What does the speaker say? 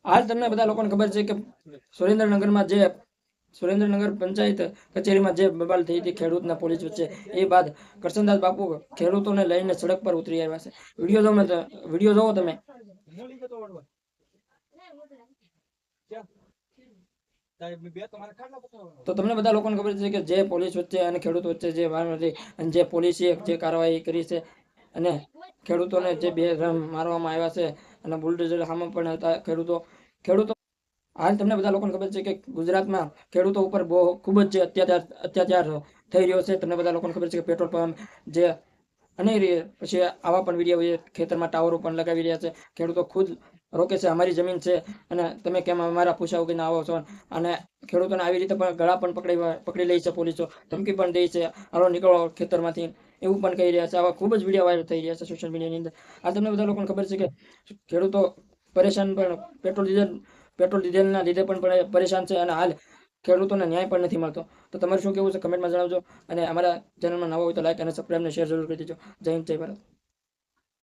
હાલ તમને બધા લોકોને ખબર છે કે સુરેન્દ્રનગર પંચાયત કચેરીમાં જે બબાલ થઈ હતી ખેડૂતના પોલીસ વચ્ચે, એ બાદ કરશનદાસ બાપુ ખેડૂતોને લઈને સડક પર ઉતરી આવ્યા છે. વિડીયો જોવો તમે. તો તમને બધા લોકોને ખબર છે કે જે પોલીસ વચ્ચે અને ખેડૂત વચ્ચે જે વાર હતી અને જે પોલીસે જે કાર્યવાહી કરી છે અને ખેડૂતોને જે બે મારવામાં આવ્યા છે અને બુલડોઝર સામે પણ હતા ખેડૂતો હાલ તમને બધા લોકોને ખબર છે કે ગુજરાતમાં ખેડૂતો ઉપર બહુ ખૂબ જ અત્યાચાર થઈ રહ્યો છે. તમને બધા લોકોને ખબર છે કે પેટ્રોલ પંપ જે અને પછી આવા પણ વિડીયો ખેતરમાં ટાવરો પણ લગાવી રહ્યા છે. ખેડૂતો ખુદ રોકે છે, અમારી જમીન છે અને તમે કેમ અમારા પૂછા ઉગીને આવો છો. અને ખેડૂતોને આવી રીતે પણ ગળા પણ પકડી લે છે પોલીસો, ધમકી પણ દે છે, હાલો નીકળો ખેતરમાંથી, એવું પણ કહી રહ્યા છે. આવા ખૂબ જ વિડીયો વાયરલ થઈ રહ્યા છે સોશિયલ મીડિયાની અંદર. આ તમને બધા લોકોને ખબર છે કે ખેડૂતો પરેશાન પણ પેટ્રોલ ડીઝલના લીધે પણ પરેશાન છે અને હાલ ખેડૂતોને ન્યાય પણ નથી મળતો. તો તમારે શું કેવું છે કમેન્ટમાં જણાવજો અને અમારા ચેનલમાં નવા હોય તો લાઈક અને સબસ્ક્રાઈબ અને શેર જરૂર કરી દેજો. જય હિન્દ, જય ભારત.